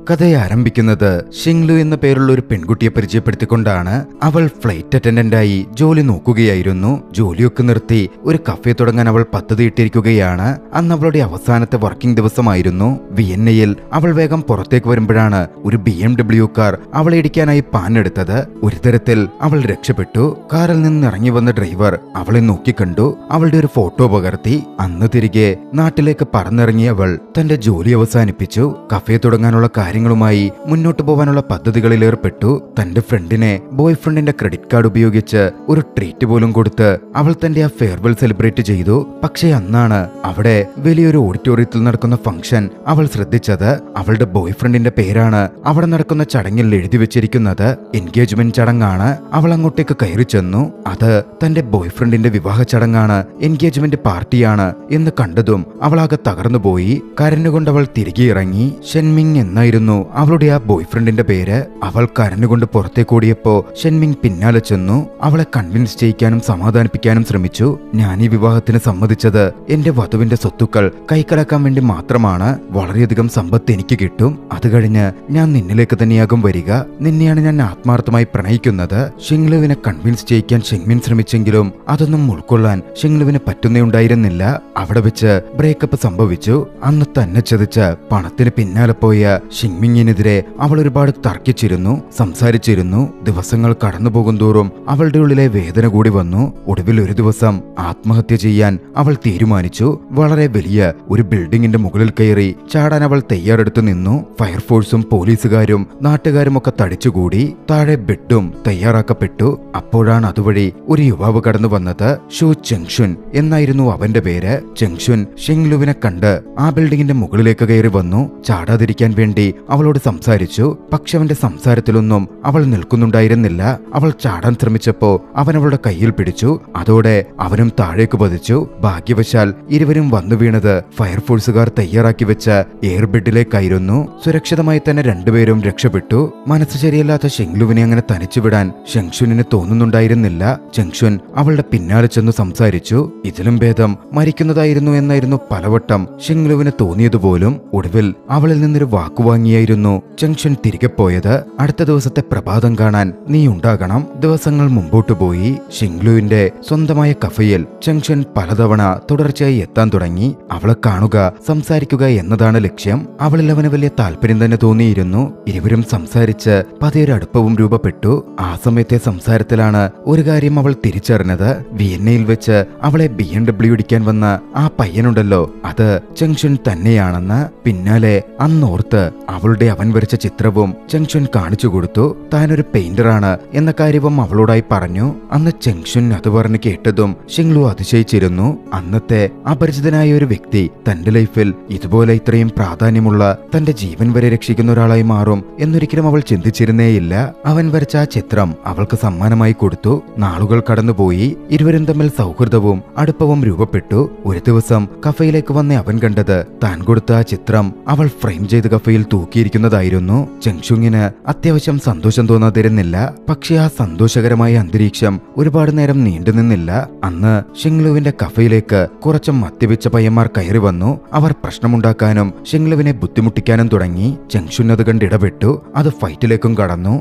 കഥയെ ആരംഭിക്കുന്നത് ഷിങ്ലു എന്ന പേരുള്ള ഒരു പെൺകുട്ടിയെ പരിചയപ്പെടുത്തിക്കൊണ്ടാണ്. അവൾ ഫ്ലൈറ്റ് അറ്റൻഡന്റായി ജോലി നോക്കുകയായിരുന്നു. ജോലിയൊക്കെ നിർത്തി ഒരു കഫേ തുടങ്ങാൻ അവൾ പദ്ധതിയിട്ടിരിക്കുകയാണ്. അന്ന് അവളുടെ അവസാനത്തെ വർക്കിംഗ് ദിവസമായിരുന്നു. വിയന്നയിൽ അവൾ വേഗം പുറത്തേക്ക് വരുമ്പോഴാണ് ഒരു BMW കാർ അവളെ ഇടിക്കാനായി പാഞ്ഞെടുത്തത്. ഒരു തരത്തിൽ അവൾ രക്ഷപ്പെട്ടു. കാറിൽ നിന്ന് ഇറങ്ങി വന്ന ഡ്രൈവർ അവളെ നോക്കിക്കണ്ടു. അവളുടെ ഒരു ഫോട്ടോ പകർത്തി. അന്ന് തിരികെ നാട്ടിലേക്ക് പറന്നിറങ്ങിയ അവൾ തന്റെ ജോലി അവസാനിപ്പിച്ചു. കഫേ തുടങ്ങാനുള്ള കാര്യങ്ങളുമായി മുന്നോട്ട് പോകാനുള്ള പദ്ധതികളിൽ ഏർപ്പെട്ടു. തന്റെ ഫ്രണ്ടിനെ ബോയ് ഫ്രണ്ടിന്റെ ക്രെഡിറ്റ് കാർഡ് ഉപയോഗിച്ച് ഒരു ട്രീറ്റ് പോലും കൊടുത്ത് അവൾ തന്റെ ആ ഫെയർവെൽ സെലിബ്രേറ്റ് ചെയ്തു. പക്ഷേ അന്നാണ് അവിടെ വലിയൊരു ഓഡിറ്റോറിയത്തിൽ നടക്കുന്ന ഫംഗ്ഷൻ അവൾ ശ്രദ്ധിച്ചത്. അവളുടെ ബോയ് ഫ്രണ്ടിന്റെ പേരാണ് അവിടെ നടക്കുന്ന ചടങ്ങിൽ എഴുതി വെച്ചിരിക്കുന്നത്. എൻഗേജ്മെന്റ് ചടങ്ങാണ്. അവൾ അങ്ങോട്ടേക്ക് കയറി ചെന്നു. അത് തന്റെ ബോയ് ഫ്രണ്ടിന്റെ വിവാഹ ചടങ്ങാണ്, എൻഗേജ്മെന്റ് പാർട്ടിയാണ് എന്ന് കണ്ടതും അവളാകെ തകർന്നുപോയി. കരഞ്ഞുകൊണ്ട് അവൾ തിരികെ ഇറങ്ങി. ഷെൻമിങ് എന്നായിരുന്നു അവളുടെ ആ ബോയ് ഫ്രണ്ടിന്റെ പേര്. അവൾ കരഞ്ഞുകൊണ്ട് പുറത്തേക്ക് ഓടിയപ്പോ ഷെൻമിങ് പിന്നാലെ ചെന്നു. അവളെ കൺവിൻസ് ചെയ്യിക്കാനും സമാധാനിപ്പിക്കാനും ശ്രമിച്ചു. ഞാൻ ഈ വിവാഹത്തിന് സമ്മതിച്ചത് എന്റെ വധുവിന്റെ സ്വത്തുക്കൾ കൈക്കലാക്കാൻ വേണ്ടി മാത്രമാണ്. വളരെയധികം സമ്പത്ത് എനിക്ക് കിട്ടും. അത് കഴിഞ്ഞ് ഞാൻ നിന്നിലേക്ക് തന്നെയാകും വരിക. നിന്നെയാണ് ഞാൻ ആത്മാർത്ഥമായി പ്രണയിക്കുന്നത്. ഷിങ്ലുവിനെ കൺവിൻസ് ചെയ്യിക്കാൻ ഷെങ്മിൻ ശ്രമിച്ചെങ്കിലും അതൊന്നും ഉൾക്കൊള്ളാൻ ഷിങ്ലുവിന് പറ്റുന്നുണ്ടായിരുന്നില്ല. അവിടെ വെച്ച് ബ്രേക്കപ്പ് സംഭവിച്ചു. അന്ന് തന്നെ ചതിച്ച് പണത്തിന് പിന്നാലെ പോയ ഷിങ്മിങ്ങിനെതിരെ അവൾ ഒരുപാട് തർക്കിച്ചിരുന്നു, സംസാരിച്ചിരുന്നു. ദിവസങ്ങൾ കടന്നുപോകും തോറും അവളുടെ ഉള്ളിലെ വേദന കൂടി വന്നു. ഒടുവിൽ ഒരു ദിവസം ആത്മഹത്യ ചെയ്യാൻ അവൾ തീരുമാനിച്ചു. വളരെ വലിയ ഒരു ബിൽഡിങ്ങിന്റെ മുകളിൽ കയറി ചാടാൻ അവൾ തയ്യാറെടുത്തു നിന്നു. ഫയർഫോഴ്സും പോലീസുകാരും നാട്ടുകാരും ഒക്കെ തടിച്ചുകൂടി. താഴെ ബെഡും തയ്യാറാക്കപ്പെട്ടു. അപ്പോഴാണ് അതുവഴി ഒരു യുവാവ് കടന്നു വന്നത്. ഷു ചെങ്ഷുൻ എന്നായിരുന്നു അവന്റെ പേര്. ചെങ്ഷുൻ ഷിങ്ലുവിനെ കണ്ട് ആ ബിൽഡിങ്ങിന്റെ മുകളിലേക്ക് കയറി വന്നു. ചാടാതിരിക്കാൻ വേണ്ടി അവളോട് സംസാരിച്ചു. പക്ഷെ അവന്റെ സംസാരത്തിലൊന്നും അവൾ നിൽക്കുന്നുണ്ടായിരുന്നില്ല. അവൾ ചാടാൻ ശ്രമിച്ചപ്പോ അവൻ അവളുടെ കയ്യിൽ പിടിച്ചു. അതോടെ അവനും താഴേക്ക് പതിച്ചു. ഭാഗ്യവശാൽ ഇരുവരും വന്നു വീണത് ഫയർഫോഴ്സുകാർ തയ്യാറാക്കി വെച്ച എയർ ബെഡിലേക്കായിരുന്നു. സുരക്ഷിതമായി തന്നെ രണ്ടുപേരും രക്ഷപ്പെട്ടു. മനസ്സ് ശരിയല്ലാത്ത ഷിങ്ലുവിനെ അങ്ങനെ തനിച്ചുവിടാൻ ഷെങ്ഷുനിന് തോന്നുന്നുണ്ടായിരുന്നില്ല. ചെങ്ഷുൻ അവളുടെ പിന്നാലെ ചെന്ന് സംസാരിച്ചു. ഇതിലും ഭേദം മരിക്കുന്നതായിരുന്നു എന്നായിരുന്നു പലവട്ടം ഷിങ്ലുവിന് തോന്നിയതുപോലും. ഒടുവിൽ അവളിൽ നിന്നൊരു വാക്കുവാങ്ങിയായിരുന്നു ചെങ്ഷുൻ തിരികെ പോയത്. അടുത്ത ദിവസത്തെ പ്രഭാതം കാണാൻ നീ ഉണ്ടാകണം. ദിവസങ്ങൾ മുമ്പോട്ടു പോയി. ഷിങ്ലുവിന്റെ സ്വന്തമായ കഫയിൽ ചെങ്ഷുൻ പലതവണ തുടർച്ചയായി എത്താൻ തുടങ്ങി. അവളെ കാണുക, സംസാരിക്കുക എന്നതാണ് ലക്ഷ്യം. അവളിൽ അവന് വലിയ താല്പര്യം തന്നെ തോന്നിയിരുന്നു. ഇരുവരും സംസാരിച്ച് പതിയൊരു അടുപ്പവും രൂപപ്പെട്ടു. ആ സമയത്തെ സംസാരത്തിലാണ് ഒരു കാര്യം അവൾ തിരിച്ചറിഞ്ഞത്. വിയന്നയിൽ വെച്ച് അവളെ BMW ഇടിക്കാൻ വന്ന ആ പയ്യനുണ്ടല്ലോ, അത് ചെങ്ഷുൻ തന്നെയാണെന്ന്. പിന്നാലെ അന്നോർത്ത് അവളുടെ അവൻ വരച്ച ചിത്രവും ചെങ്ഷുൻ കാണിച്ചു കൊടുത്തു. താനൊരു പെയിന്ററാണ് എന്ന കാര്യവും അവളോടായി പറഞ്ഞു. അന്ന് ചെങ്ഷുൻ അത് പറഞ്ഞ് കേട്ടതും ഷിങ്ലു അതിശയിച്ചിരുന്നു. അന്നത്തെ അപരിചിതനായ ഒരു വ്യക്തി തന്റെ ലൈഫിൽ ഇതുപോലെ ഇത്രയും പ്രാധാന്യമുള്ള തന്റെ ജീവൻ വരെ രക്ഷിക്കുന്ന ഒരാളായി മാറും എന്നൊരിക്കലും അവൾ ചിന്തിച്ചിരുന്നേയില്ല. അവൻ വരച്ച ആ ചിത്രം അവൾക്ക് സമ്മാനമായി കൊടുത്തു. നാളുകൾ കടന്നുപോയി. ഇരുവരും തമ്മിൽ സൗഹൃദവും അടുപ്പവും രൂപപ്പെട്ടു. ഒരു ദിവസം കഫയിലേക്ക് വന്ന അവൻ കണ്ടത് താൻ കൊടുത്ത ആ ചിത്രം അവൾ ഫ്രെയിം ചെയ്ത് കഫയിൽ തൂക്കിയിരിക്കുന്നതായിരുന്നു. ചെങ്ഷുങ്ങിന് അത്യാവശ്യം സന്തോഷം തോന്നാതിരുന്നില്ല. പക്ഷെ ആ സന്തോഷകരമായ അന്തരീക്ഷം ഒരുപാട് നേരം നീണ്ടുനിന്നില്ല. അന്ന് ഷിങ്ലുവിന്റെ കഫയിലേക്ക് കുറച്ച് മദ്യപിച്ച പയ്യന്മാർ കയറി വന്നു. അവർ പ്രശ്നമുണ്ടാക്കാനും ഷിങ്ലുവിനെ ബുദ്ധിമുട്ടിക്കാനും തുടങ്ങി. ചെങ്ഷുൻ അത് കണ്ട് ഇടപെട്ടു. അത് ഫൈറ്റിലേക്കും കടന്നു.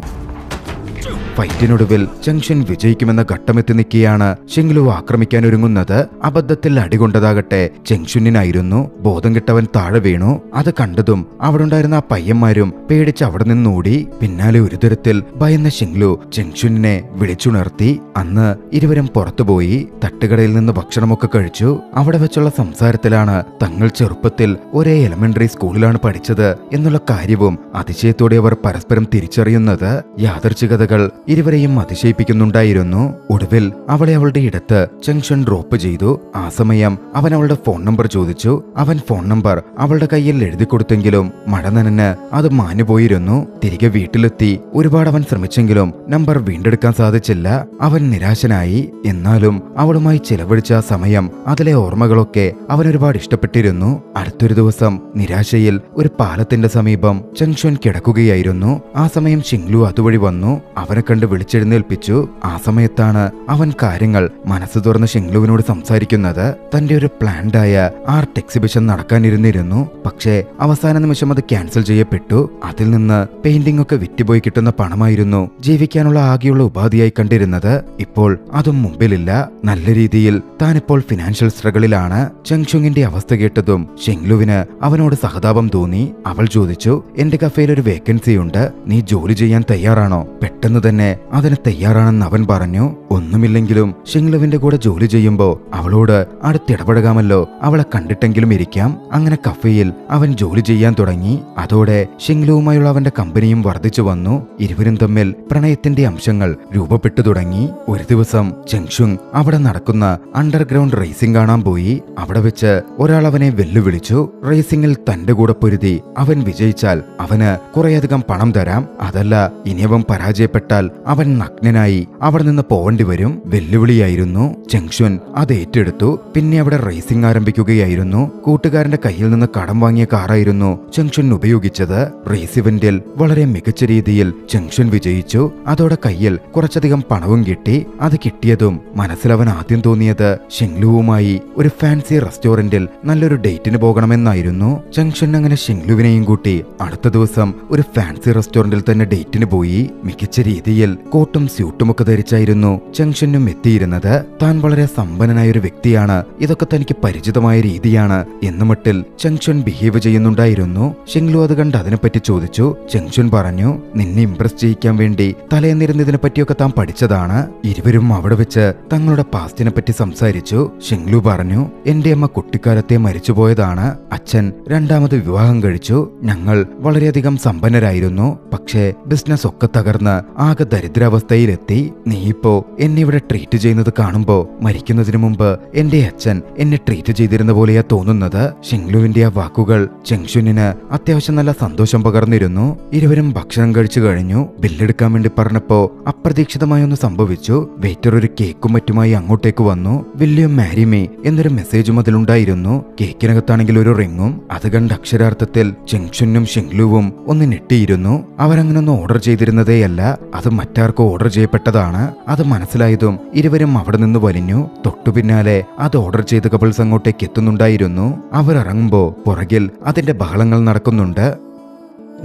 ഫൈറ്റിനൊടുവിൽ ചെങ്ഷുൻ വിജയിക്കുമെന്ന ഘട്ടമെത്തി നിൽക്കുകയാണ് ഷിങ്ലു ആക്രമിക്കാൻ ഒരുങ്ങുന്നത്. അബദ്ധത്തിൽ അടികൊണ്ടതാകട്ടെ ചെങ്ഷുനായിരുന്നു. ബോധം കിട്ടവൻ താഴെ വീണു. അത് കണ്ടതും അവിടെ ഉണ്ടായിരുന്ന ആ പയ്യന്മാരും പേടിച്ച് അവിടെ നിന്നോടി. പിന്നാലെ ഒരു തരത്തിൽ ഭയന്ന ഷിങ്ലു ചെങ്ഷുനെ വിളിച്ചുണർത്തി. അന്ന് ഇരുവരും പുറത്തുപോയി തട്ടുകടയിൽ നിന്ന് ഭക്ഷണമൊക്കെ കഴിച്ചു. അവിടെ വെച്ചുള്ള സംസാരത്തിലാണ് തങ്ങൾ ചെറുപ്പത്തിൽ ഒരേ എലിമെന്ററി സ്കൂളിലാണ് പഠിച്ചത് എന്നുള്ള കാര്യവും അതിശയത്തോടെ അവർ പരസ്പരം തിരിച്ചറിയുന്നത്. യാദർച്ഛികതകൾ ഇരുവരെയും അതിശയിപ്പിക്കുന്നുണ്ടായിരുന്നു. ഒടുവിൽ അവളെ അവളുടെ ഇടത്ത് ചെങ്ഷുൻ ഡ്രോപ്പ് ചെയ്തു. ആ സമയം അവൻ അവളുടെ ഫോൺ നമ്പർ ചോദിച്ചു. അവൻ ഫോൺ നമ്പർ അവളുടെ കയ്യിൽ എഴുതി കൊടുത്തെങ്കിലും മഴ നനഞ്ഞ് അത് മാഞ്ഞുപോയിരുന്നു. തിരികെ വീട്ടിലെത്തി ഒരുപാട് അവൻ ശ്രമിച്ചെങ്കിലും നമ്പർ വീണ്ടെടുക്കാൻ സാധിച്ചില്ല. അവൻ നിരാശനായി. എന്നാലും അവളുമായി ചിലവഴിച്ച ആ സമയം, അതിലെ ഓർമ്മകളൊക്കെ അവൻ ഒരുപാട് ഇഷ്ടപ്പെട്ടിരുന്നു. അടുത്തൊരു ദിവസം നിരാശയിൽ ഒരു പാലത്തിന്റെ സമീപം ചെങ്ഷുൻ കിടക്കുകയായിരുന്നു. ആ സമയം ഷിങ്ലു അതുവഴി വന്നു. അവനെ കണ്ട് വിളിച്ചെഴുന്നേൽപ്പിച്ചു. ആ സമയത്താണ് അവൻ കാര്യങ്ങൾ മനസ്സ് തുറന്ന് ഷിങ്ലുവിനോട് സംസാരിക്കുന്നത്. തന്റെ ഒരു പ്ലാൻഡായ ആർട്ട് എക്സിബിഷൻ നടക്കാനിരുന്നിരുന്നു. പക്ഷേ അവസാന നിമിഷം അത് ക്യാൻസൽ ചെയ്യപ്പെട്ടു. അതിൽ നിന്ന് പെയിന്റിംഗ് ഒക്കെ വിറ്റുപോയി കിട്ടുന്ന പണമായിരുന്നു ജീവിക്കാനുള്ള ആകെയുള്ള ഉപാധിയായി കണ്ടിരുന്നത്. ഇപ്പോൾ അതും മുമ്പിലില്ല. നല്ല രീതിയിൽ താനിപ്പോൾ ഫിനാൻഷ്യൽ സ്ട്രഗിളിലാണ്. ചെങ്ഷുങ്ങിന്റെ അവസ്ഥ കേട്ടതും ഷിങ്ലുവിന് അവനോട് സഹതാപം തോന്നി. അവൾ ചോദിച്ചു, എന്റെ കഫേയിൽ ഒരു വേക്കൻസി ഉണ്ട്, നീ ജോലി ചെയ്യാൻ തയ്യാറാണോ? പെട്ടെന്ന് തന്നെ അതിന് തയ്യാറാണെന്ന് അവൻ പറഞ്ഞു. ഒന്നുമില്ലെങ്കിലും ഷിങ്ലുവിന്റെ കൂടെ ജോലി ചെയ്യുമ്പോ അവളോട് അടുത്തിടപഴകാമല്ലോ, അവളെ കണ്ടിട്ടെങ്കിലും ഇരിക്കാം. അങ്ങനെ കഫേയിൽ അവൻ ജോലി ചെയ്യാൻ തുടങ്ങി. അതോടെ ഷിങ്ലുവുമായുള്ള അവന്റെ കമ്പനിയും വർദ്ധിച്ചു വന്നു. ഇരുവരും തമ്മിൽ പ്രണയത്തിന്റെ അംശങ്ങൾ രൂപപ്പെട്ടു തുടങ്ങി. ഒരു ദിവസം ചെങ്ഷുങ് അവിടെ നടക്കുന്ന അണ്ടർഗ്രൗണ്ട് റേസിംഗ് കാണാൻ പോയി. അവിടെ വെച്ച് ഒരാൾ അവനെ വെല്ലുവിളിച്ചു. റേസിംഗിൽ തന്റെ കൂടെ പൊരുതി അവൻ വിജയിച്ചാൽ അവന് കുറേയധികം പണം തരാം, അതല്ല ഇനി അവൻ പരാജയപ്പെട്ടാൽ അവൻ നഗ്നനായി അവിടെ നിന്ന് പോവേണ്ടി വരും. വെല്ലുവിളിയായിരുന്നു. ചെങ്ഷുൻ അത് ഏറ്റെടുത്തു. പിന്നെ അവിടെ റേസിംഗ് ആരംഭിക്കുകയായിരുന്നു. കൂട്ടുകാരന്റെ കയ്യിൽ നിന്ന് കടം വാങ്ങിയ കാറായിരുന്നു ചെങ്ഷുൻ ഉപയോഗിച്ചത്. റേസ് ഇവന്റിൽ വളരെ മികച്ച രീതിയിൽ ചെങ്ഷുൻ വിജയിച്ചു. അതോടെ കയ്യിൽ കുറച്ചധികം പണവും കിട്ടി. അത് കിട്ടിയതും മനസ്സിലവൻ ആദ്യം തോന്നിയത് ഷിങ്ലുവുമായി ഒരു ഫാൻസി റെസ്റ്റോറന്റിൽ നല്ലൊരു ഡേറ്റിന് പോകണമെന്നായിരുന്നു. ചെങ്ഷുൻ അങ്ങനെ ഷിങ്ലുവിനെയും കൂട്ടി അടുത്ത ദിവസം ഒരു ഫാൻസി റെസ്റ്റോറന്റിൽ തന്നെ ഡേറ്റിന് പോയി. മികച്ച രീതിയിൽ കോട്ടും സ്യൂട്ടും ഒക്കെ ധരിച്ചായിരുന്നു ചെങ്ഷുനും എത്തിയിരുന്നത്. താൻ വളരെ സമ്പന്നനായ ഒരു വ്യക്തിയാണ്, ഇതൊക്കെ തനിക്ക് പരിചിതമായ രീതിയാണ് എന്ന മട്ടിൽ ചെങ്ഷുൻ ബിഹേവ് ചെയ്യുന്നുണ്ടായിരുന്നു. ഷിങ്ലു അത് കണ്ട് അതിനെപ്പറ്റി ചോദിച്ചു. ചെങ്ഷുൻ പറഞ്ഞു, നിന്നെ ഇംപ്രസ് ചെയ്യിക്കാൻ വേണ്ടി തലേന്നിരുന്ന് ഇതിനെ പറ്റിയൊക്കെ താൻ പഠിച്ചതാണ്. ഇരുവരും അവിടെ വെച്ച് തങ്ങളുടെ പാസ്റ്റിനെ പറ്റി സംസാരിച്ചു. ഷിങ്ലു പറഞ്ഞു, എന്റെ അമ്മ കുട്ടിക്കാലത്തെ മരിച്ചുപോയതാണ്. അച്ഛൻ രണ്ടാമത് വിവാഹം കഴിച്ചു. ഞങ്ങൾ വളരെയധികം സമ്പന്നരായിരുന്നു. പക്ഷേ ബിസിനസ് ഒക്കെ തകർന്ന് ആകെ ദരിദ്രാവസ്ഥയിലെത്തി. നീ ഇപ്പോ എന്നെ ഇവിടെ ട്രീറ്റ് ചെയ്യുന്നത് കാണുമ്പോ മരിക്കുന്നതിന് മുമ്പ് എന്റെ അച്ഛൻ എന്നെ ട്രീറ്റ് ചെയ്തിരുന്ന പോലെയാ തോന്നുന്നത്. ഷിങ്ലുവിന്റെ ആ വാക്കുകൾ ചെങ്ഷുനിന് അത്യാവശ്യം നല്ല സന്തോഷം പകർന്നിരുന്നു. ഇരുവരും ഭക്ഷണം കഴിച്ചു കഴിഞ്ഞു. ബില്ലെടുക്കാൻ വേണ്ടി പറഞ്ഞപ്പോ അപ്രതീക്ഷിതമായി സംഭവിച്ചു. വെയിറ്റർ ഒരു കേക്കും മറ്റുമായി അങ്ങോട്ടേക്ക് വന്നു. വില്യം മാരി മീ എന്നൊരു മെസ്സേജും അതിലുണ്ടായിരുന്നു. കേക്കിനകത്താണെങ്കിൽ ഒരു റിങ്ങും. അത് കണ്ട് അക്ഷരാർത്ഥത്തിൽ ചെങ്ഷുനും ഷിങ്ലുവും ഒന്ന് ഞെട്ടിയിരുന്നു. അവരങ്ങനൊന്നും ഓർഡർ ചെയ്തിരുന്നതേയല്ല, അത് മറ്റാർക്കോ ഓർഡർ ചെയ്യപ്പെട്ടതാണ്. അത് മനസ്സിലായതും ഇരുവരും അവിടെ നിന്ന് വലിഞ്ഞു. തൊട്ടു പിന്നാലെ അത് ഓർഡർ ചെയ്ത കപ്പിൾസ് അങ്ങോട്ടേക്ക് എത്തുന്നുണ്ടായിരുന്നു. അവർ ഇറങ്ങുമ്പോ പുറകിൽ അതിന്റെ ബഹളങ്ങൾ നടക്കുന്നുണ്ട്.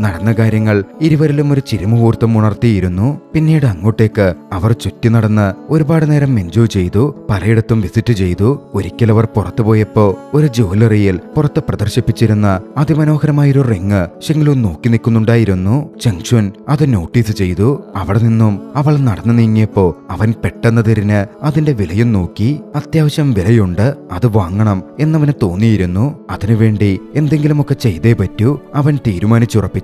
നടന്ന കാര്യങ്ങൾ ഇരുവരിലും ഒരു ചിരിമുഹൂർത്തം ഉണർത്തിയിരുന്നു. പിന്നീട് അങ്ങോട്ടേക്ക് അവർ ചുറ്റി നടന്ന് ഒരുപാട് നേരം എൻജോയ് ചെയ്തു. പലയിടത്തും വിസിറ്റ് ചെയ്തു. ഒരിക്കൽ അവർ പുറത്തു പോയപ്പോ ഒരു ജ്വല്ലറിയിൽ പുറത്ത് പ്രദർശിപ്പിച്ചിരുന്ന അതിമനോഹരമായൊരു റിങ് ഷിങ്ലു നോക്കി നിൽക്കുന്നുണ്ടായിരുന്നു. ചെങ്ഷുൻ അത് നോട്ടീസ് ചെയ്തു. അവിടെ നിന്നും അവൾ നടന്നു നീങ്ങിയപ്പോ അവൻ പെട്ടെന്ന് തിരിഞ്ഞ് അതിന്റെ വിലയും നോക്കി. അത്യാവശ്യം വിലയുണ്ട്, അത് വാങ്ങണം എന്നവന് തോന്നിയിരുന്നു. അതിനുവേണ്ടി എന്തെങ്കിലുമൊക്കെ ചെയ്തേ പറ്റൂ. അവൻ തീരുമാനിച്ചുറപ്പിച്ചു.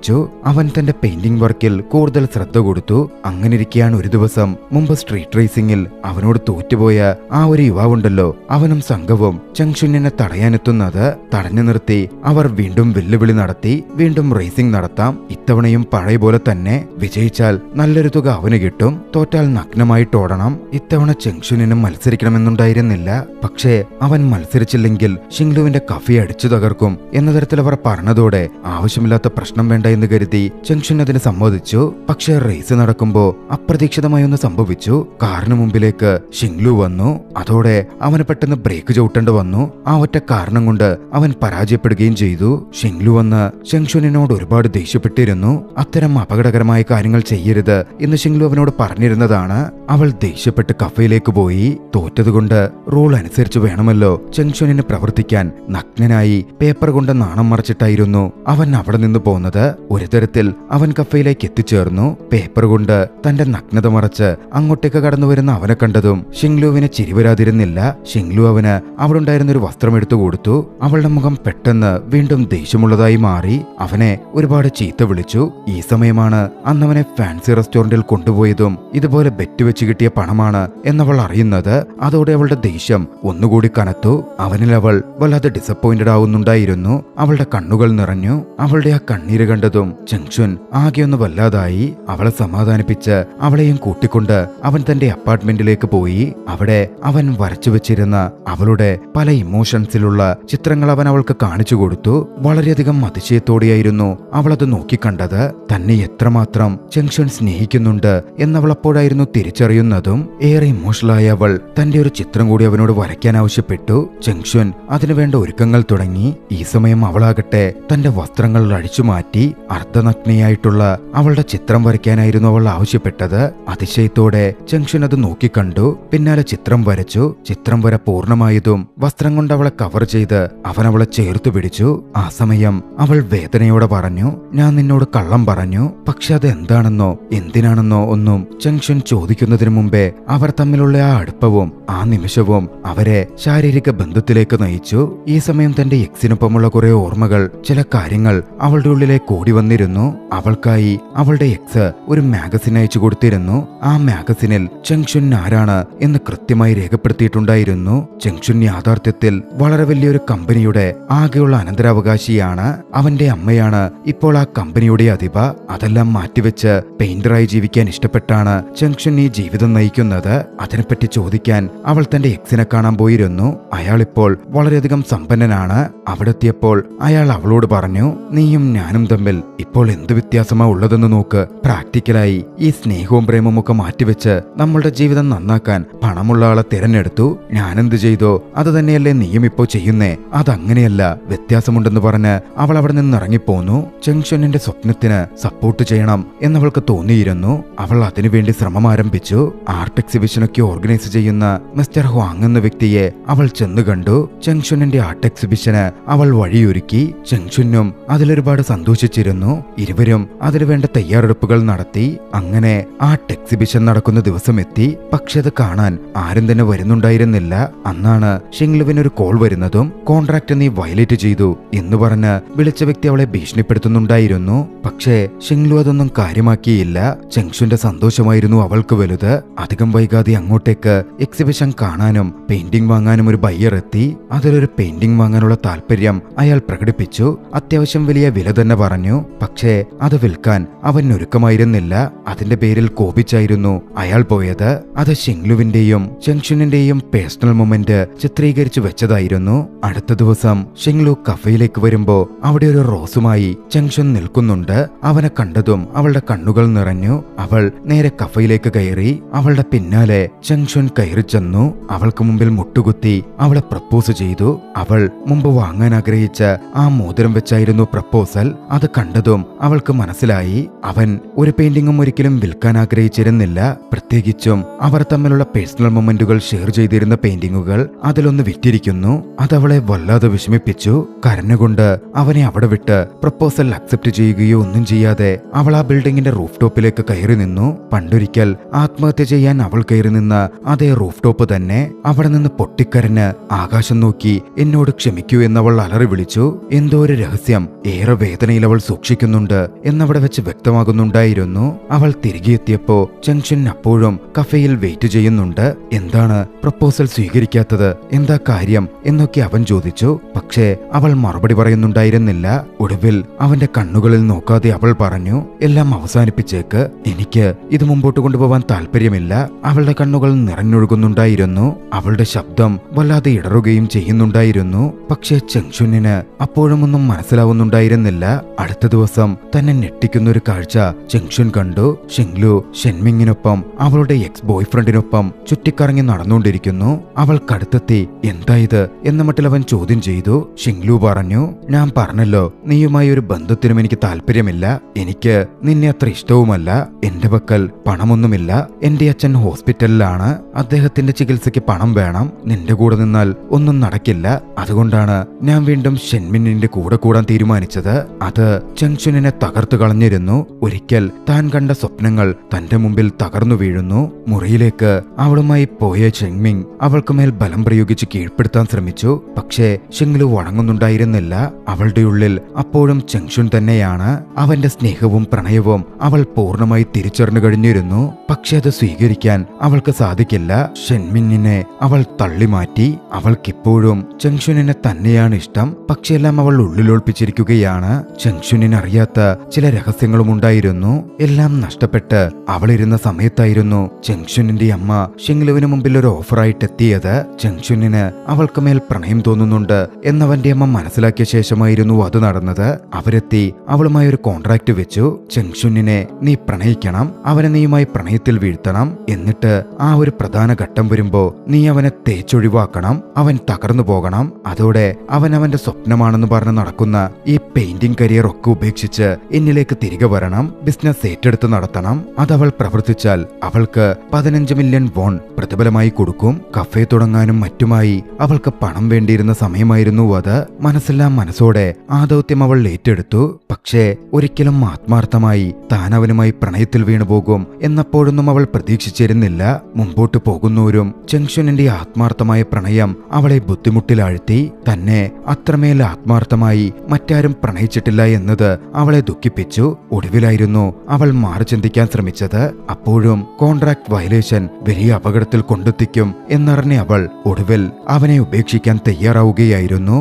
അവൻ തന്റെ പെയിന്റിംഗ് വർക്കിൽ കൂടുതൽ ശ്രദ്ധ കൊടുത്തു. അങ്ങനിരിക്കെയാണ് ഒരു ദിവസം മുമ്പ് സ്ട്രീറ്റ് റേസിംഗിൽ അവനോട് തോറ്റുപോയ ആ ഒരു യുവാവുണ്ടല്ലോ, അവനും സംഘവും ചെങ്ഷുനിനെ തടയാനെത്തുന്നത്. തടഞ്ഞു നിർത്തി അവർ വീണ്ടും വെല്ലുവിളി നടത്തി. വീണ്ടും റേസിംഗ് നടത്താം, ഇത്തവണയും പഴയ പോലെ തന്നെ. വിജയിച്ചാൽ നല്ലൊരു തുക അവന് കിട്ടും, തോറ്റാൽ നഗ്നമായിട്ട് ഓടണം. ഇത്തവണ ചെങ്ഷുനിനും മത്സരിക്കണമെന്നുണ്ടായിരുന്നില്ല. പക്ഷേ അവൻ മത്സരിച്ചില്ലെങ്കിൽ ഷിങ്ലുവിന്റെ കഫേ അടിച്ചു തകർക്കും എന്ന തരത്തിൽ അവർ പറഞ്ഞതോടെ ആവശ്യമില്ലാത്ത പ്രശ്നം വേണ്ട എന്ന് കരുതി ചെങ്ഷുൻ അതിന് സമ്മതിച്ചു. പക്ഷേ റേസ് നടക്കുമ്പോ അപ്രതീക്ഷിതമായി ഒന്ന് സംഭവിച്ചു. കാറിന് മുമ്പിലേക്ക് ഷിങ്ലു വന്നു. അതോടെ അവന് പെട്ടെന്ന് ബ്രേക്ക് ചവിട്ടേണ്ടി വന്നു. ആ ഒറ്റ കാരണം കൊണ്ട് അവൻ പരാജയപ്പെടുകയും ചെയ്തു. ഷിങ്ലു വന്ന് ചെങ്ഷുനിനോട് ഒരുപാട് ദേഷ്യപ്പെട്ടിരുന്നു. അത്തരം അപകടകരമായ കാര്യങ്ങൾ ചെയ്യരുത് എന്ന് ഷിങ്ലു അവനോട് പറഞ്ഞിരുന്നതാണ്. അവൾ ദേഷ്യപ്പെട്ട് കഫേയിലേക്ക് പോയി. തോറ്റതുകൊണ്ട് റൂൾ അനുസരിച്ച് വേണമല്ലോ ചെങ്ഷുനിന് പ്രവർത്തിക്കാൻ. നഗ്നനായി പേപ്പർ കൊണ്ട് നാണം മറച്ചിട്ടായിരുന്നു അവൻ അവിടെ നിന്ന് പോന്നത്. ഒരു തരത്തിൽ അവൻ കഫേയിലേക്ക് എത്തിച്ചേർന്നു. പേപ്പർ കൊണ്ട് തന്റെ നഗ്നത മറച്ച് അങ്ങോട്ടേക്ക് കടന്നു വരുന്ന അവനെ കണ്ടതും ഷിങ്ലുവിന് ചിരി വരാതിരുന്നില്ല. ഷിങ്ലു അവന് അവിടെ ഉണ്ടായിരുന്ന ഒരു വസ്ത്രം എടുത്തു കൊടുത്തു. അവളുടെ മുഖം പെട്ടെന്ന് വീണ്ടും ദേഷ്യമുള്ളതായി മാറി. അവനെ ഒരുപാട് ചീത്ത വിളിച്ചു. ഈ സമയമാണ് അന്നവനെ ഫാൻസി റെസ്റ്റോറന്റിൽ കൊണ്ടുപോയതും ഇതുപോലെ ബെറ്റ് വെച്ച് കിട്ടിയ പണമാണ് എന്നവൾ അറിയുന്നത്. അതോടെ അവളുടെ ദേഷ്യം ഒന്നുകൂടി കനത്തു. അവനിൽ അവൾ വല്ലാതെ ഡിസപ്പോയിന്റഡ് ആവുന്നുണ്ടായിരുന്നു. അവളുടെ കണ്ണുകൾ നിറഞ്ഞു. അവളുടെ ആ കണ്ണീര് കണ്ട കണ്ടതും ചെങ്ഷുൻ ആകെയൊന്ന് വല്ലാതായി. അവളെ സമാധാനിപ്പിച്ച് അവളെയും കൂട്ടിക്കൊണ്ട് അവൻ തന്റെ അപ്പാർട്ട്മെന്റിലേക്ക് പോയി. അവിടെ അവൻ വരച്ചു വെച്ചിരുന്ന അവളുടെ പല ഇമോഷൻസിലുള്ള ചിത്രങ്ങൾ അവൻ അവൾക്ക് കാണിച്ചു കൊടുത്തു. വളരെയധികം അതിശയത്തോടെയായിരുന്നു അവളത് നോക്കിക്കണ്ടത്. തന്നെ എത്രമാത്രം ചെങ്ഷുൻ സ്നേഹിക്കുന്നുണ്ട് എന്നവൾ അപ്പോഴായിരുന്നു തിരിച്ചറിയുന്നതും. ഏറെ ഇമോഷണലായ അവൾ തന്റെ ഒരു ചിത്രം കൂടി അവനോട് വരയ്ക്കാൻ ആവശ്യപ്പെട്ടു. ചെങ്ഷുൻ അതിനുവേണ്ട ഒരുക്കങ്ങൾ തുടങ്ങി. ഈ സമയം അവളാകട്ടെ തന്റെ വസ്ത്രങ്ങൾ അഴിച്ചുമാറ്റി അർദ്ധനഗ്നയായിട്ടുള്ള അവളുടെ ചിത്രം വരയ്ക്കാനായിരുന്നു അവൾ ആവശ്യപ്പെട്ടത്. അതിശയത്തോടെ ചെങ്ഷുൻ അത് നോക്കിക്കണ്ടു. പിന്നാലെ ചിത്രം വരച്ചു. ചിത്രം വര പൂർണ്ണമായതും വസ്ത്രം കൊണ്ട് അവളെ കവർ ചെയ്ത് അവൻ അവളെ ചേർത്തു പിടിച്ചു. ആ സമയം അവൾ വേദനയോടെ പറഞ്ഞു, ഞാൻ നിന്നോട് കള്ളം പറഞ്ഞു. പക്ഷെ അത് എന്താണെന്നോ എന്തിനാണെന്നോ ഒന്നും ചെങ്ഷുൻ ചോദിക്കുന്നതിന് മുമ്പേ അവർ തമ്മിലുള്ള ആ അടുപ്പവും ആ നിമിഷവും അവരെ ശാരീരിക ബന്ധത്തിലേക്ക് നയിച്ചു. ഈ സമയം തന്റെ എക്സിനൊപ്പമുള്ള കുറെ ഓർമ്മകൾ, ചില കാര്യങ്ങൾ അവളുടെ ഉള്ളിലേക്ക് ഓടി വന്നിരുന്നു. അവൾക്കായി അവളുടെ എക്സ് ഒരു മാഗസിൻ അയച്ചു കൊടുത്തിരുന്നു. ആ മാഗസിനിൽ ചെങ്ഷുൻ ആരാണ് എന്ന് കൃത്യമായി രേഖപ്പെടുത്തിയിട്ടുണ്ടായിരുന്നു. ചെങ്ഷുൻ യാഥാർത്ഥ്യത്തിൽ വളരെ വലിയൊരു കമ്പനിയുടെ ആകെയുള്ള അനന്തരാവകാശിയാണ്. അവന്റെ അമ്മയാണ് ഇപ്പോൾ ആ കമ്പനിയുടെ അധിപ. അതെല്ലാം മാറ്റിവെച്ച് പെയിന്ററായി ജീവിക്കാൻ ഇഷ്ടപ്പെട്ടാണ് ചെങ്ഷുൻ ഈ ജീവിതം നയിക്കുന്നത്. അതിനെപ്പറ്റി ചോദിക്കാൻ അവൾ തന്റെ എക്സിനെ കാണാൻ പോയിരുന്നു. അയാളിപ്പോൾ വളരെയധികം സമ്പന്നനാണ്. അവിടെ എത്തിയപ്പോൾ അയാൾ അവളോട് പറഞ്ഞു, നീയും ഞാനും തമ്മിൽ ഇപ്പോൾ എന്ത് വ്യത്യാസമാ ഉള്ളതെന്ന് നോക്ക്. പ്രാക്ടിക്കലായി ഈ സ്നേഹവും പ്രേമവും ഒക്കെ മാറ്റിവെച്ച് നമ്മളുടെ ജീവിതം നന്നാക്കാൻ പണമുള്ള ആളെ തിരഞ്ഞെടുത്തു. ഞാനെന്ത് ചെയ്തോ അത് തന്നെയല്ലേ നീയും ഇപ്പോ ചെയ്യുന്നേ? അതങ്ങനെയല്ല, വ്യത്യാസമുണ്ടെന്ന് പറഞ്ഞ് അവൾ അവിടെ നിന്ന് ഇറങ്ങിപ്പോന്നു. ചെങ്ഷുനിന്റെ സ്വപ്നത്തിന് സപ്പോർട്ട് ചെയ്യണം എന്നവൾക്ക് തോന്നിയിരുന്നു. അവൾ അതിനുവേണ്ടി ശ്രമം ആരംഭിച്ചു. ആർട്ട് എക്സിബിഷനൊക്കെ ഓർഗനൈസ് ചെയ്യുന്ന മിസ്റ്റർ ഹ്വാങ് എന്ന വ്യക്തിയെ അവൾ ചെന്നു കണ്ടു. ചെങ്ഷുനിന്റെ ആർട്ട് എക്സിബിഷന് അവൾ വഴിയൊരുക്കി. ചെങ്ഷുനും അതിലൊരുപാട് സന്തോഷിച്ചിരുന്നു. ഇരുവരും അതിനുവേണ്ട തയ്യാറെടുപ്പുകൾ നടത്തി. അങ്ങനെ ആർട്ട് എക്സിബിഷൻ നടക്കുന്ന ദിവസം എത്തി. പക്ഷെ അത് കാണാൻ ആരും തന്നെ വരുന്നുണ്ടായിരുന്നില്ല. അന്നാണ് ഷിങ്ലുവിനൊരു കോൾ വരുന്നതും കോൺട്രാക്ട് നീ വയലേറ്റ് ചെയ്തു എന്ന് പറഞ്ഞ് വിളിച്ച വ്യക്തി അവളെ ഭീഷണിപ്പെടുത്തുന്നുണ്ടായിരുന്നു. പക്ഷേ ഷിങ്ലു അതൊന്നും കാര്യമാക്കിയില്ല. ചെങ്ഷുന്റെ സന്തോഷമായിരുന്നു അവൾക്ക് വലുത്. അധികം വൈകാതെ അങ്ങോട്ടേക്ക് എക്സിബിഷൻ കാണാനും പെയിന്റിംഗ് വാങ്ങാനും ഒരു ബയ്യർ എത്തി. അതിലൊരു പെയിന്റിംഗ് വാങ്ങാനുള്ള താല്പര്യം അയാൾ പ്രകടിപ്പിച്ചു. അത്യാവശ്യം വലിയ വില തന്നെ പറഞ്ഞു. പക്ഷേ അത് വിൽക്കാൻ അവൻ ഒരുക്കമായിരുന്നില്ല. അതിന്റെ പേരിൽ കോപിച്ചായിരുന്നു അയാൾ പോയത്. അത് ഷിങ്ലുവിന്റെയും ചെങ്ഷുനിന്റെയും പേഴ്സണൽ മൊമെന്റ് ചിത്രീകരിച്ചു വെച്ചതായിരുന്നു. അടുത്ത ദിവസം ഷിങ്ലു കഫയിലേക്ക് വരുമ്പോ അവിടെ ഒരു റോസുമായി ചെങ്ഷുൻ നിൽക്കുന്നുണ്ട്. അവനെ കണ്ടതും അവളുടെ കണ്ണുകൾ നിറഞ്ഞു. അവൾ നേരെ കഫയിലേക്ക് കയറി. അവളുടെ പിന്നാലെ ചെങ്ഷുൻ കയറി ചെന്നു. അവൾക്ക് മുമ്പിൽ മുട്ടുകുത്തി അവളെ പ്രപ്പോസ് ചെയ്തു. അവൾ മുമ്പ് വാങ്ങാൻ ആഗ്രഹിച്ച ആ മോതിരം വെച്ചായിരുന്നു പ്രപ്പോസൽ. അത് കണ്ടതും അവൾക്ക് മനസ്സിലായി അവൻ ഒരു പെയിന്റിങ്ങും ഒരിക്കലും വിൽക്കാൻ ആഗ്രഹിച്ചിരുന്നില്ല. പ്രത്യേകിച്ചും അവർ തമ്മിലുള്ള പേഴ്സണൽ മൊമെന്റുകൾ ഷെയർ ചെയ്തിരുന്ന പെയിന്റിങ്ങുകൾ അതിലൊന്ന് വിറ്റിരിക്കുന്നു. അതവളെ വല്ലാതെ വിഷമിപ്പിച്ചു. കരഞ്ഞുകൊണ്ട് അവനെ അവിടെ വിട്ട് പ്രപ്പോസൽ അക്സെപ്റ്റ് ചെയ്യുകയോ ഒന്നും ചെയ്യാതെ അവൾ ആ ബിൽഡിങ്ങിന്റെ റൂഫ് ടോപ്പിലേക്ക് കയറി നിന്നു. പണ്ടൊരിക്കൽ ആത്മഹത്യ ചെയ്യാൻ അവൾ കയറി നിന്ന അതേ റൂഫ് ടോപ്പ് തന്നെ. അവിടെ നിന്ന് പൊട്ടിക്കരഞ്ഞ് ആകാശം നോക്കി എന്നോട് ക്ഷമിക്കൂ എന്നവൾ അലറി വിളിച്ചു. എന്തോ ഒരു രഹസ്യം ഏറെ വേദനയിൽ അവൾ സൂക്ഷിക്കുന്നുണ്ട് എന്നവിടെ വെച്ച് വ്യക്തമാകുന്നുണ്ടായിരുന്നു. അവൾ തിരികെ എത്തിയപ്പോ ചെങ്ഷുൻ അപ്പോഴും കഫേയിൽ വെയിറ്റ് ചെയ്യുന്നുണ്ട്. എന്താണ് പ്രപ്പോസൽ സ്വീകരിക്കാത്തത്, എന്താ കാര്യം എന്നൊക്കെ അവൻ ചോദിച്ചു. പക്ഷേ അവൾ മറുപടി പറയുന്നുണ്ടായിരുന്നില്ല. ഒടുവിൽ അവന്റെ കണ്ണുകളിൽ നോക്കാതെ അവൾ പറഞ്ഞു, എല്ലാം അവസാനിപ്പിച്ചേക്ക്, എനിക്ക് ഇത് മുമ്പോട്ട് കൊണ്ടുപോകാൻ താല്പര്യമില്ല. അവളുടെ കണ്ണുകൾ നിറഞ്ഞൊഴുകുന്നുണ്ടായിരുന്നു. അവളുടെ ശബ്ദം വല്ലാതെ ഇടറുകയും ചെയ്യുന്നുണ്ടായിരുന്നു. പക്ഷേ ചെങ്ഷുനിന് അപ്പോഴും ഒന്നും മനസ്സിലാവുന്നുണ്ടായിരുന്നില്ല. അടുത്ത ദിവസം തന്നെ ഞെട്ടിക്കുന്ന ഒരു കാഴ്ച ചെങ്ഷുൻ കണ്ടു. ഷിങ്ലു ഷെൻമിങ്ങിനൊപ്പം അവളുടെ എക്സ് ബോയ് ഫ്രണ്ടിനൊപ്പം ചുറ്റിക്കറങ്ങി നടന്നുകൊണ്ടിരിക്കുന്നു. അവൾ കടുത്തെത്തി എന്താ ഇത് എന്ന മട്ടിൽ അവൻ ചോദ്യം ചെയ്തു. ഷിങ്ലു പറഞ്ഞു, ഞാൻ പറഞ്ഞല്ലോ നീയുമായി ഒരു ബന്ധത്തിനും എനിക്ക് താല്പര്യമില്ല. എനിക്ക് നിന്നെ അത്ര ഇഷ്ടവുമല്ല. എന്റെ പക്കൽ പണമൊന്നുമില്ല. എന്റെ അച്ഛൻ ഹോസ്പിറ്റലിലാണ്. അദ്ദേഹത്തിന്റെ ചികിത്സയ്ക്ക് പണം വേണം. നിന്റെ കൂടെ നിന്നാൽ ഒന്നും നടക്കില്ല. അതുകൊണ്ടാണ് ഞാൻ വീണ്ടും ഷെൻമിന്നിന്റെ കൂടെ കൂടാൻ തീരുമാനിച്ചത്. അത് ചെങ്ഷുനിനെ തകർത്തു കളഞ്ഞിരുന്നു. ഒരിക്കൽ താൻ കണ്ട സ്വപ്നങ്ങൾ തന്റെ മുമ്പിൽ തകർന്നു വീഴുന്നു. മുറിയിലേക്ക് അവളുമായി പോയ ഷെൻമിങ് അവൾക്ക് മേൽ ബലം പ്രയോഗിച്ച് കീഴ്പ്പെടുത്താൻ ശ്രമിച്ചു. പക്ഷേ ഷിങ്ലു ഷിങ്ലു വഴങ്ങുന്നുണ്ടായിരുന്നില്ല. അവളുടെ ഉള്ളിൽ അപ്പോഴും ചെങ്ഷുൻ തന്നെയാണ്. അവന്റെ സ്നേഹവും പ്രണയവും അവൾ പൂർണ്ണമായി തിരിച്ചറിഞ്ഞു കഴിഞ്ഞിരുന്നു. പക്ഷെ അത് സ്വീകരിക്കാൻ അവൾക്ക് സാധിക്കില്ല. ഷെൻമിന്നിനെ അവൾ തള്ളിമാറ്റി. അവൾക്കിപ്പോഴും ചെങ്ഷുനിനെ തന്നെയാണ് ഇഷ്ടം. പക്ഷെ എല്ലാം അവൾ ഉള്ളിലൊളിപ്പിച്ചിരിക്കുകയാണ്. ചെങ്ഷുനിന് അറിയാത്ത ചില രഹസ്യങ്ങളും ഉണ്ടായിരുന്നു. എല്ലാം നഷ്ടപ്പെട്ട് അവളിരുന്ന സമയത്തായിരുന്നു ചെങ്ഷുനിന്റെ അമ്മ ഷിങ്ലുവിന് മുമ്പിൽ ഒരു ഓഫറായിട്ട് എത്തിയത്. ചെങ്ഷുനിന് അവൾക്ക് മേൽ പ്രണയം തോന്നുന്നുണ്ട് എന്നവന്റെ അമ്മ മനസ്സിലാക്കിയ ശേഷമായിരുന്നു അത് നടന്നത്. അവരെത്തി അവളുമായി ഒരു കോൺട്രാക്ട് വെച്ചു. ചെങ്ഷുനിനെ നീ പ്രണയിക്കണം, അവനെ നീയുമായി പ്രണയത്തിൽ വീഴ്ത്തണം, എന്നിട്ട് ആ ഒരു പ്രധാന ഘട്ടം വരുമ്പോ നീ അവനെ തേച്ചൊഴിവാക്കണം, അവൻ തകർന്നു പോകണം. അതോടെ അവൻ അവന്റെ സ്വപ്നമാണെന്ന് പറഞ്ഞ് നടക്കുന്ന ഈ പെയിന്റിംഗ് കരിയർ ഒക്കെ ഉപേക്ഷിച്ച് എന്നിലേക്ക് തിരികെ വരണം, ബിസിനസ് ഏറ്റെടുത്ത് നടത്തണം. അതവൾ പ്രവർത്തിച്ചാൽ അവൾക്ക് 15 മില്യൺ വോൺ പ്രതിഫലമായി കൊടുക്കും. കഫേ തുടങ്ങാനും മറ്റുമായി അവൾക്ക് പണം വേണ്ടിയിരുന്ന സമയമായിരുന്നു അത്. മനസ്സെല്ലാം മനസ്സോടെ ആ ദൗത്യം അവൾ ഏറ്റെടുത്തു. പക്ഷേ ഒരിക്കലും ആത്മാർത്ഥമായി താൻ അവനുമായി പ്രണയത്തിൽ വീണുപോകും എന്നപ്പോഴൊന്നും അവൾ പ്രതീക്ഷിച്ചിരുന്നില്ല. മുമ്പോട്ട് പോകുന്നവരും ചെങ്ഷുനിന്റെ ആത്മാർത്ഥമായ പ്രണയം അവളെ ബുദ്ധിമുട്ടിലാഴ്ത്തി. തന്നെ അത്രമേൽ ആത്മാർത്ഥമായി മറ്റാരും പ്രണയിച്ചിട്ടില്ല എന്നത് അവളെ ദുഃഖിപ്പിച്ചു. ഒടുവിലായിരുന്നു അവൾ മാറി ചിന്തിക്കാൻ ശ്രമിച്ചത്. അപ്പോഴും കോൺട്രാക്ട് വയലേഷൻ വലിയ അപകടത്തിൽ കൊണ്ടെത്തിക്കും എന്നറിഞ്ഞ അവൾ ഒടുവിൽ അവനെ ഉപേക്ഷിക്കാൻ തയ്യാറാവുകയായിരുന്നു.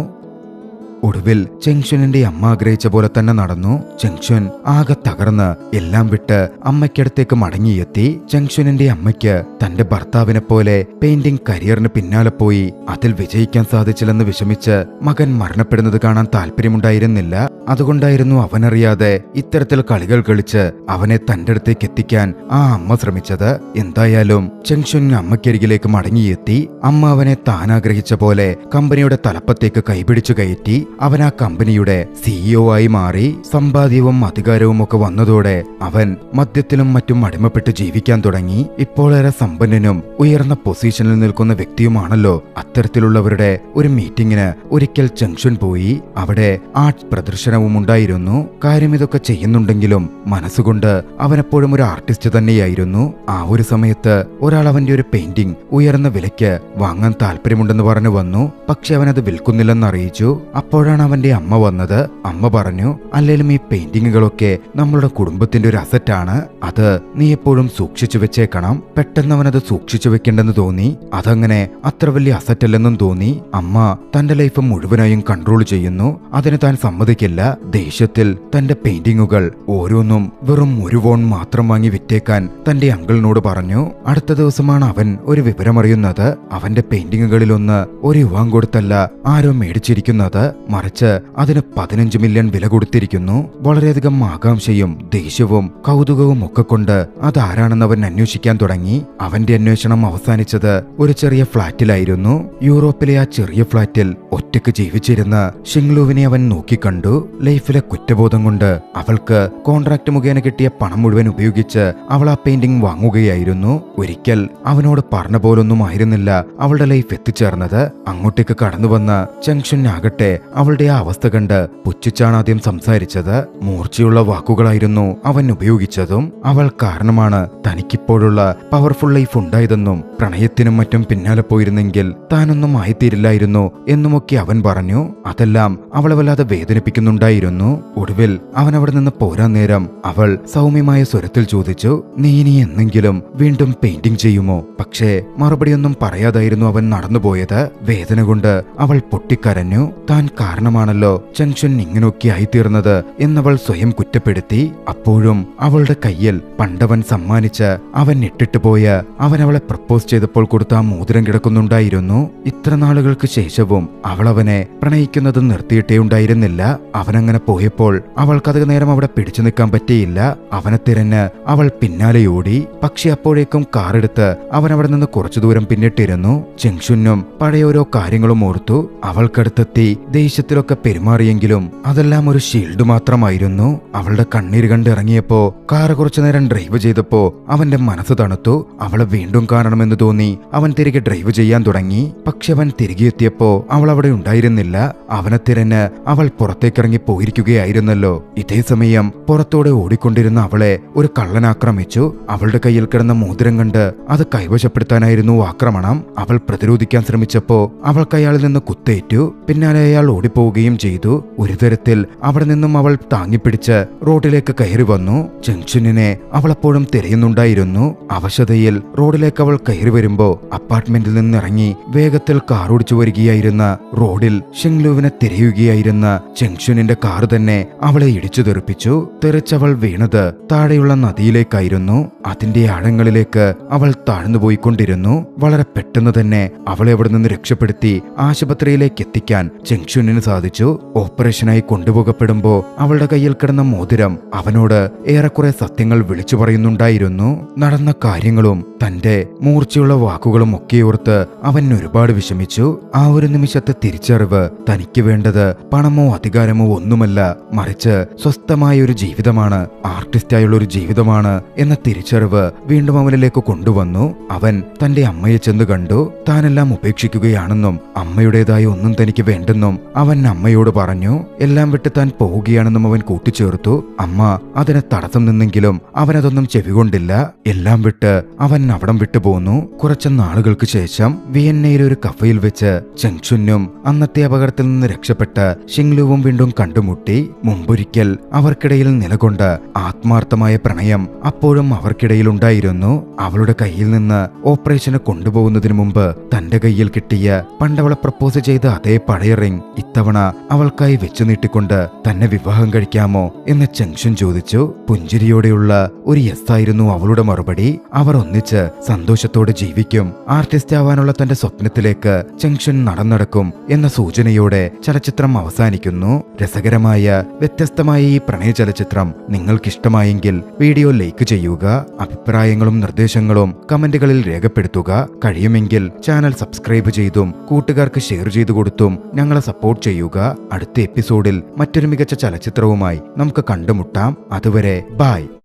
ഒടുവിൽ ചെങ്ഷുനിന്റെ അമ്മ ആഗ്രഹിച്ച പോലെ തന്നെ നടന്നു. ചെങ്ഷുൻ ആകെ തകർന്ന് എല്ലാം വിട്ട് അമ്മയ്ക്കടുത്തേക്ക് മടങ്ങിയെത്തി. ചെങ്ഷുനിന്റെ അമ്മയ്ക്ക് തന്റെ ഭർത്താവിനെ പോലെ പെയിന്റിംഗ് കരിയറിന് പിന്നാലെ പോയി അതിൽ വിജയിക്കാൻ സാധിച്ചില്ലെന്ന് വിഷമിച്ച് മകൻ മരണപ്പെടുന്നത് കാണാൻ താല്പര്യമുണ്ടായിരുന്നില്ല. അതുകൊണ്ടായിരുന്നു അവനറിയാതെ ഇത്തരത്തിൽ കളികൾ കളിച്ച് അവനെ തന്റെ അടുത്തേക്ക് എത്തിക്കാൻ ആ അമ്മ ശ്രമിച്ചത്. എന്തായാലും ചെങ്ഷുൻ അമ്മയ്ക്കരികിലേക്ക് മടങ്ങിയെത്തി. അമ്മ അവനെ താൻ ആഗ്രഹിച്ച പോലെ കമ്പനിയുടെ തലപ്പത്തേക്ക് കൈപിടിച്ചു കയറ്റി. അവൻ ആ കമ്പനിയുടെ CEO ആയി മാറി. സമ്പാദ്യവും അധികാരവും ഒക്കെ വന്നതോടെ അവൻ മദ്യത്തിലും മറ്റും അടിമപ്പെട്ട് ജീവിക്കാൻ തുടങ്ങി. ഇപ്പോഴേറെ സമ്പന്നനും ഉയർന്ന പൊസിഷനിൽ നിൽക്കുന്ന വ്യക്തിയുമാണല്ലോ. അത്തരത്തിലുള്ളവരുടെ ഒരു മീറ്റിംഗിന് ഒരിക്കൽ ചെങ്ഷുൻ പോയി. അവിടെ ആർട്ട് പ്രദർശനവും ഉണ്ടായിരുന്നു. കാര്യം ഇതൊക്കെ ചെയ്യുന്നുണ്ടെങ്കിലും മനസ്സുകൊണ്ട് അവനെപ്പോഴും ഒരു ആർട്ടിസ്റ്റ് തന്നെയായിരുന്നു. ആ ഒരു സമയത്ത് ഒരാൾ അവന്റെ ഒരു പെയിന്റിംഗ് ഉയർന്ന വിലയ്ക്ക് വാങ്ങാൻ താല്പര്യമുണ്ടെന്ന് പറഞ്ഞു വന്നു. പക്ഷെ അവനത് വിൽക്കുന്നില്ലെന്ന് അറിയിച്ചു. അപ്പോഴാണ് അവന്റെ അമ്മ വന്നത്. അമ്മ പറഞ്ഞു, അല്ലേലും ഈ പെയിന്റിങ്ങുകളൊക്കെ നമ്മളുടെ കുടുംബത്തിന്റെ ഒരു അസറ്റാണ്, അത് നീ എപ്പോഴും സൂക്ഷിച്ചു വെച്ചേക്കണം. പെട്ടെന്ന് അവനത് സൂക്ഷിച്ചു വെക്കേണ്ടെന്ന് തോന്നി. അതങ്ങനെ അത്ര വലിയ അസറ്റല്ലെന്നും തോന്നി. അമ്മ തന്റെ ലൈഫ് മുഴുവനായും കൺട്രോൾ ചെയ്യുന്നു. അതിന് താൻ സമ്മതിക്കില്ല. ദേഷ്യത്തിൽ തന്റെ പെയിന്റിങ്ങുകൾ ഓരോന്നും വെറും 1 വോൺ മാത്രം വാങ്ങി വിറ്റേക്കാൻ തന്റെ അങ്കിളിനോട് പറഞ്ഞു. അടുത്ത ദിവസമാണ് അവൻ ഒരു വിവരമറിയുന്നത്. അവന്റെ പെയിന്റിങ്ങുകളിലൊന്ന് ഒരു യുവാൻ കൊടുത്തല്ല ആരോ മേടിച്ചിരിക്കുന്നത്, മറിച്ച് അതിന് 15 മില്യൺ വില കൊടുത്തിരിക്കുന്നു. വളരെയധികം ആകാംക്ഷയും ദേഷ്യവും കൗതുകവും ഒക്കെ കൊണ്ട് അതാരാണെന്ന് അവൻ അന്വേഷിക്കാൻ തുടങ്ങി. അവന്റെ അന്വേഷണം അവസാനിച്ചത് ഒരു ചെറിയ ഫ്ളാറ്റിലായിരുന്നു. യൂറോപ്പിലെ ആ ചെറിയ ഫ്ളാറ്റിൽ ഒറ്റയ്ക്ക് ജീവിച്ചിരുന്ന ഷിങ്ലുവിനെ അവൻ നോക്കിക്കണ്ടു. ലൈഫിലെ കുറ്റബോധം കൊണ്ട് അവൾക്ക് കോൺട്രാക്ട് മുഖേന കിട്ടിയ പണം മുഴുവൻ ഉപയോഗിച്ച് അവൾ ആ പെയിന്റിംഗ് വാങ്ങുകയായിരുന്നു. ഒരിക്കൽ അവനോട് പറഞ്ഞ പോലൊന്നും ആയിരുന്നില്ല അവളുടെ ലൈഫ് എത്തിച്ചേർന്നത്. അങ്ങോട്ടേക്ക് കടന്നു വന്ന ചെങ്ഷുൻ ആകട്ടെ അവളുടെ ആ അവസ്ഥ കണ്ട് പുച്ഛിച്ചാണ് ആദ്യം സംസാരിച്ചത്. മൂർച്ചയുള്ള വാക്കുകളായിരുന്നു അവൻ ഉപയോഗിച്ചതും. അവൾ കാരണമാണ് തനിക്കിപ്പോഴുള്ള പവർഫുൾ ലൈഫ് ഉണ്ടായതെന്നും പ്രണയത്തിനും മറ്റും പിന്നാലെ പോയിരുന്നെങ്കിൽ താനൊന്നും ആയിത്തീരില്ലായിരുന്നു എന്നുമൊക്കെ അവൻ പറഞ്ഞു. അതെല്ലാം അവളെ വല്ലാതെ വേദനിപ്പിക്കുന്നുണ്ടായിരുന്നു. ഒടുവിൽ അവൻ അവിടെ നിന്ന് പോരാൻ നേരം അവൾ സൗമ്യമായ സ്വരത്തിൽ ചോദിച്ചു, നീ ഇനി എന്നെങ്കിലും വീണ്ടും പെയിന്റിംഗ് ചെയ്യുമോ? പക്ഷേ മറുപടിയൊന്നും പറയാതായിരുന്നു അവൻ നടന്നുപോയത്. വേദന കൊണ്ട് അവൾ പൊട്ടിക്കരഞ്ഞു. താൻ കാരണമാണല്ലോ ചെങ്ഷുൻ ഇങ്ങനെയൊക്കെ ആയിത്തീർന്നത് എന്നവൾ സ്വയം കുറ്റപ്പെടുത്തി. അപ്പോഴും അവളുടെ കയ്യിൽ പണ്ടവൻ സമ്മാനിച്ച് അവൻ ഇട്ടിട്ട് പോയ അവൻ അവളെ പ്രപ്പോസ് ചെയ്തപ്പോൾ കൊടുത്ത ആ മോതിരം കിടക്കുന്നുണ്ടായിരുന്നു. ഇത്ര നാളുകൾക്ക് ശേഷവും അവൾ അവനെ പ്രണയിക്കുന്നത് നിർത്തിയിട്ടേ ഉണ്ടായിരുന്നില്ല. അവനങ്ങനെ പോയപ്പോൾ അവൾക്കധിക നേരം അവിടെ പിടിച്ചു നിൽക്കാൻ പറ്റിയില്ല. അവനെ തിരഞ്ഞ് അവൾ പിന്നാലെയോടി. പക്ഷെ അപ്പോഴേക്കും കാറെടുത്ത് അവൻ അവിടെ നിന്ന് കുറച്ചു ദൂരം പിന്നിട്ടിരുന്നു. ചെങ്ഷുനും പഴയ ഓരോ കാര്യങ്ങളും ഓർത്തു. അവൾക്കടുത്തെത്തി ദേഷ്യത്തിലൊക്കെ പെരുമാറിയെങ്കിലും അതെല്ലാം ഒരു ഷീൽഡ് മാത്രമായിരുന്നു. അവളുടെ കണ്ണീര് കണ്ട് ഇറങ്ങിയപ്പോ കാറ് കുറച്ചു നേരം ഡ്രൈവ് ചെയ്തപ്പോ അവന്റെ മനസ്സ് തണുത്തു. അവളെ വീണ്ടും കാണണമെന്ന് തോന്നി. അവൻ തിരികെ ഡ്രൈവ് ചെയ്യാൻ തുടങ്ങി. പക്ഷെ അവൻ തിരികെ എത്തിയപ്പോ അവൾ അവിടെ ഉണ്ടായിരുന്നില്ല. അവനെ തിരഞ്ഞ് അവൾ പുറത്തേക്കിറങ്ങി പോയിരിക്കുകയായിരുന്നല്ലോ. ഇതേ സമയം പുറത്തോടെ ഓടിക്കൊണ്ടിരുന്ന അവളെ ഒരു കള്ളൻ ആക്രമിച്ചു. അവളുടെ കയ്യിൽ കിടന്ന മോതിരം കണ്ട് അത് കൈവശപ്പെടുത്താനായിരുന്നു ആക്രമണം. അവൾ പ്രതിരോധിക്കാൻ ശ്രമിച്ചപ്പോ അവൾക്ക് അയാളിൽ നിന്ന് കുത്തേറ്റു. പിന്നാലെ അയാൾ ഓടിപ്പോവുകയും ചെയ്തു. ഒരു തരത്തിൽ അവിടെ നിന്നും അവൾ താങ്ങിപ്പിടിച്ച് റോഡിലേക്ക് കയറി വന്നു. ജംഗ്ഷനിനെ അവൾ അപ്പോഴും തിരയുന്നുണ്ടായിരുന്നു. അവശതയിൽ റോഡിലേക്ക് അവൾ കയറി വരുമ്പോ അപ്പാർട്ട്മെന്റിൽ നിന്നിറങ്ങി വേഗത്തിൽ കാർ ഓടിച്ചു വരികയായിരുന്ന റോഡിൽ ഷിങ്ലുവിനെ തിരയുകയായിരുന്ന ജംഗ്ഷനിന്റെ കാർ തന്നെ അവളെ ഇടിച്ചു തെറിപ്പിച്ചു. തെറിച്ചവൾ വീണത് താഴെയുള്ള നദിയിലേക്കായിരുന്നു. അതിന്റെ ആഴങ്ങളിലേക്ക് അവൾ താഴ്ന്നുപോയിക്കൊണ്ടിരുന്നു. വളരെ പെട്ടെന്ന് തന്നെ അവളെ അവിടെ നിന്ന് രക്ഷപ്പെടുത്തി ആശുപത്രിയിലേക്ക് എത്തിക്കാൻ ജംഗ്ഷനിന് സാധിച്ചു. ഓപ്പറേഷനായി കൊണ്ടുപോകപ്പെടുമ്പോ അവളുടെ കയ്യിൽ കിടന്ന മോതിരം അവനോട് ഏറെക്കുറെ സത്യങ്ങൾ വിളിച്ചു പറയുന്നുണ്ടായിരുന്നു. നടന്ന കാര്യങ്ങളും തന്റെ മൂർച്ചയുള്ള വാക്കുകളും ഒക്കെ ഓർത്ത് അവൻ ഒരുപാട് വിഷമിച്ചു. ആ ഒരു നിമിഷത്തെ തിരിച്ചറിവ് തനിക്ക് വേണ്ടത് പണമോ അധികാരമോ ഒന്നുമല്ല, മറിച്ച് സ്വസ്ഥമായ ഒരു ജീവിതമാണ്, ആർട്ടിസ്റ്റായുള്ള ഒരു ജീവിതമാണ് എന്ന തിരിച്ചറിവ് വീണ്ടും അവനിലേക്ക് കൊണ്ടുവന്നു. അവൻ തന്റെ അമ്മയെ ചെന്ന് കണ്ടു. താനെല്ലാം ഉപേക്ഷിക്കുകയാണെന്നും അമ്മയുടേതായ ഒന്നും തനിക്ക് വേണ്ടെന്നും അവൻ അമ്മയോട് പറഞ്ഞു. എല്ലാം വിട്ട് താൻ പോവുകയാണെന്നും അവൻ കൂട്ടിച്ചേർത്തു. അമ്മ അതിന് തടസ്സം നിന്നെങ്കിലും അവനതൊന്നും ചെവികൊണ്ടില്ല. എല്ലാം വിട്ട് അവൻ അവിടം വിട്ടു പോന്നു. കുറച്ച് നാളുകൾക്ക് ശേഷം വിയന്നയിലെ ഒരു കഫയിൽ വെച്ച് ജംഗ്ഷനും അന്നത്തെ അപകടത്തിൽ നിന്ന് രക്ഷപ്പെട്ട ഷിങ്ലുവും വീണ്ടും കണ്ടുമുട്ടി. മുമ്പൊരിക്കൽ അവർക്കിടയിൽ നിലകൊണ്ട ആത്മാർത്ഥമായ പ്രണയം അപ്പോഴും അവർക്കിടയിലുണ്ടായിരുന്നു. അവളുടെ കയ്യിൽ നിന്ന് ഓപ്പറേഷന് കൊണ്ടുപോകുന്നതിന് മുമ്പ് തന്റെ കയ്യിൽ കിട്ടിയ പണ്ടവളെ പ്രപ്പോസ് ചെയ്ത അതേ പഴയ റിംഗ് ഇത്തവണ അവൾക്കായി വെച്ചു നീട്ടിക്കൊണ്ട് തന്നെ വിവാഹം കഴിക്കാമോ എന്ന് ജംഗ്ഷൻ ചോദിച്ചു. പുഞ്ചിരിയോടെയുള്ള ഒരു യെസ് ആയിരുന്നു അവളുടെ മറുപടി. അവർ ഒന്നിച്ച് സന്തോഷത്തോടെ ജീവിക്കും. ആർട്ടിസ്റ്റ് ആവാനുള്ള തന്റെ സ്വപ്നത്തിലേക്ക് ജംഗ്ഷൻ നടന്നടക്കും എന്ന സൂചനയോടെ ചലച്ചിത്രം അവസാനിക്കുന്നു. രസകരമായ വ്യത്യസ്തമായ ഈ പ്രണയ ചലച്ചിത്രം നിങ്ങൾക്കിഷ്ടമായെങ്കിൽ വീഡിയോ ലൈക്ക് ചെയ്യുക. അഭിപ്രായങ്ങളും നിർദ്ദേശങ്ങളും കമന്റുകളിൽ രേഖപ്പെടുത്തുക. കഴിയുമെങ്കിൽ ചാനൽ സബ്സ്ക്രൈബ് ചെയ്തും കൂട്ടുകാർക്ക് ഷെയർ ചെയ്തു കൊടുത്തും ഞങ്ങളെ സപ്പോർട്ട് ചെയ്യുക. അടുത്ത എപ്പിസോഡിൽ മറ്റൊരു മികച്ച ചലച്ചിത്രവുമായി നമുക്ക് കണ്ടുമുട്ടാം. അതുവരെ ബൈ.